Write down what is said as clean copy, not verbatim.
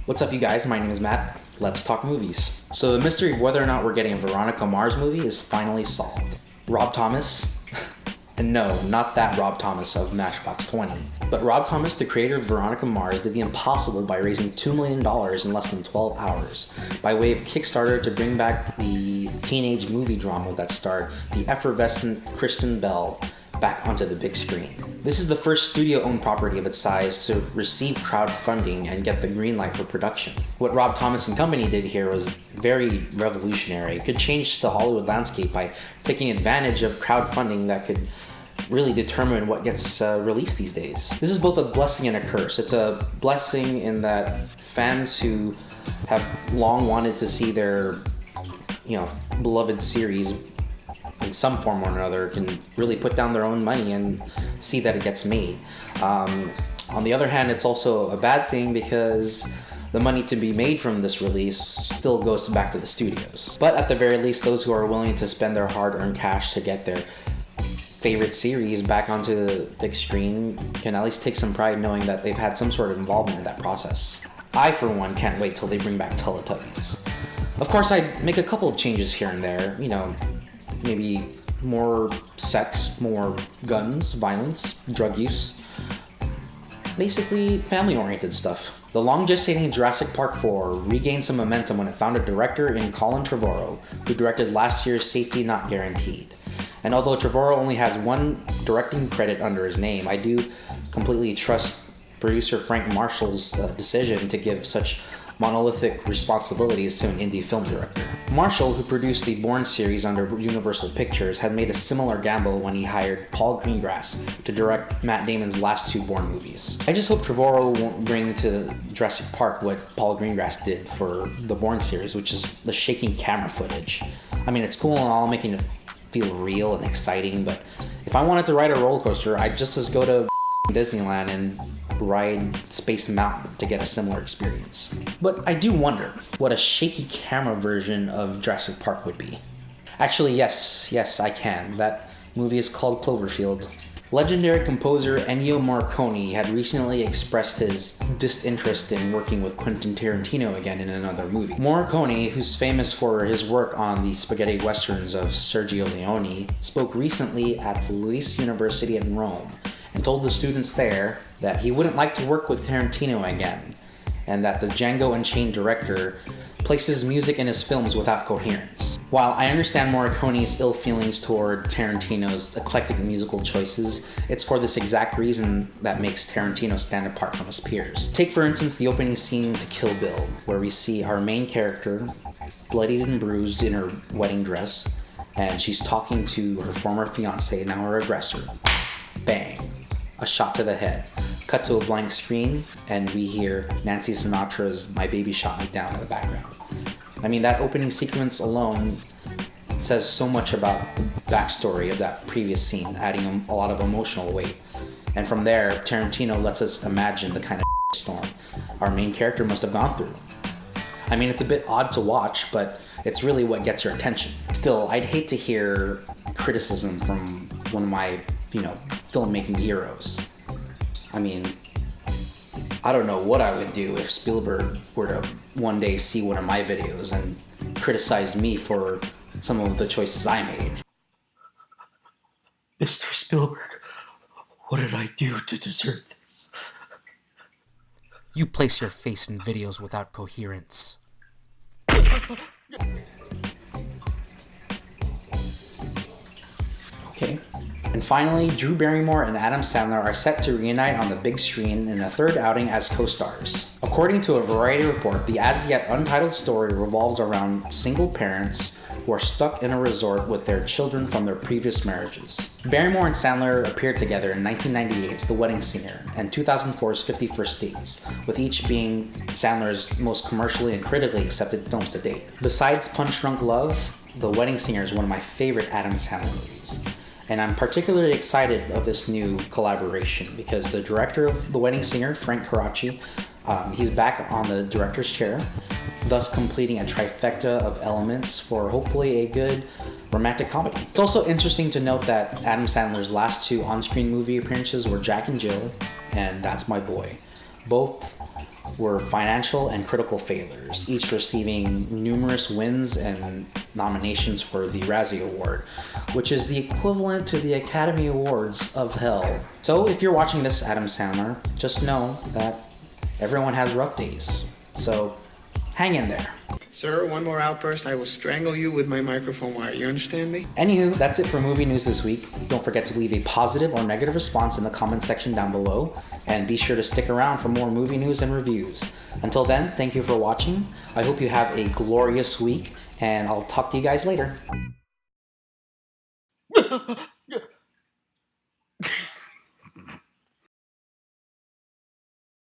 What's up, you guys? My name is Matt. Let's talk movies. So the mystery of whether or not we're getting a Veronica Mars movie is finally solved. Rob Thomas, and no, not that Rob Thomas of Matchbox 20, but Rob Thomas, the creator of Veronica Mars, did the impossible by raising $2 million in less than 12 hours by way of Kickstarter to bring back the teenage movie drama that starred the effervescent Kristen Bell back onto the big screen. This is the first studio-owned property of its size to receive crowdfunding and get the green light for production. What Rob Thomas and company did here was very revolutionary. It could change the Hollywood landscape by taking advantage of crowdfunding that could really determine what gets released these days. This is both a blessing and a curse. It's a blessing in that fans who have long wanted to see their, beloved series in some form or another can really put down their own money and see that it gets made. On the other hand, it's also a bad thing because the money to be made from this release still goes back to the studios. But at the very least, those who are willing to spend their hard-earned cash to get their favorite series back onto the big screen can at least take some pride knowing that they've had some sort of involvement in that process. I, for one, can't wait till they bring back Teletubbies. Of course, I'd make a couple of changes here and there, maybe more sex, more guns, violence, drug use. Basically, family-oriented stuff. The long-gestating Jurassic Park 4 regained some momentum when it found a director in Colin Trevorrow, who directed last year's Safety Not Guaranteed. And although Trevorrow only has one directing credit under his name, I do completely trust producer Frank Marshall's decision to give such monolithic responsibilities to an indie film director. Marshall, who produced the Bourne series under Universal Pictures, had made a similar gamble when he hired Paul Greengrass to direct Matt Damon's last two Bourne movies. I just hope Trevorrow won't bring to Jurassic Park what Paul Greengrass did for the Bourne series, which is the shaking camera footage. I mean, it's cool and all, making it feel real and exciting, but if I wanted to ride a roller coaster, I'd just as go to Disneyland and ride Space Mountain to get a similar experience. But I do wonder what a shaky camera version of Jurassic Park would be. Actually, yes, I can. That movie is called Cloverfield. Legendary composer Ennio Morricone had recently expressed his disinterest in working with Quentin Tarantino again in another movie. Morricone, who's famous for his work on the spaghetti westerns of Sergio Leone, spoke recently at the Luis University in Rome and told the students there that he wouldn't like to work with Tarantino again, and that the Django Unchained director places music in his films without coherence. While I understand Morricone's ill feelings toward Tarantino's eclectic musical choices, it's for this exact reason that makes Tarantino stand apart from his peers. Take, for instance, the opening scene to Kill Bill, where we see our main character, bloodied and bruised in her wedding dress, and she's talking to her former fiancé, now her aggressor. Bang. A shot to the head. Cut to a blank screen, and we hear Nancy Sinatra's My Baby Shot Me Down in the background. I mean, that opening sequence alone says so much about the backstory of that previous scene, adding a lot of emotional weight. And from there, Tarantino lets us imagine the kind of storm our main character must have gone through. I mean, it's a bit odd to watch, but it's really what gets your attention. Still, I'd hate to hear criticism from one of my, filmmaking heroes. I mean, I don't know what I would do if Spielberg were to one day see one of my videos and criticize me for some of the choices I made. Mr. Spielberg, what did I do to deserve this? You place your face in videos without coherence. Okay. And finally, Drew Barrymore and Adam Sandler are set to reunite on the big screen in a third outing as co-stars. According to a Variety report, the as-yet untitled story revolves around single parents who are stuck in a resort with their children from their previous marriages. Barrymore and Sandler appeared together in 1998's The Wedding Singer and 2004's 50 First Dates, with each being Sandler's most commercially and critically accepted films to date. Besides Punch Drunk Love, The Wedding Singer is one of my favorite Adam Sandler movies. And I'm particularly excited of this new collaboration because the director of The Wedding Singer, Frank Karachi, he's back on the director's chair, thus completing a trifecta of elements for hopefully a good romantic comedy. It's also interesting to note that Adam Sandler's last two on-screen movie appearances were Jack and Jill and That's My Boy. Both were financial and critical failures, each receiving numerous wins and nominations for the Razzie Award, which is the equivalent to the Academy Awards of hell. So if you're watching this, Adam Sandler, just know that everyone has rough days. So hang in there. Sir, one more outburst, I will strangle you with my microphone wire. You understand me? Anywho, that's it for Movie News this week. Don't forget to leave a positive or negative response in the comment section down below, and be sure to stick around for more movie news and reviews. Until then, thank you for watching. I hope you have a glorious week, and I'll talk to you guys later.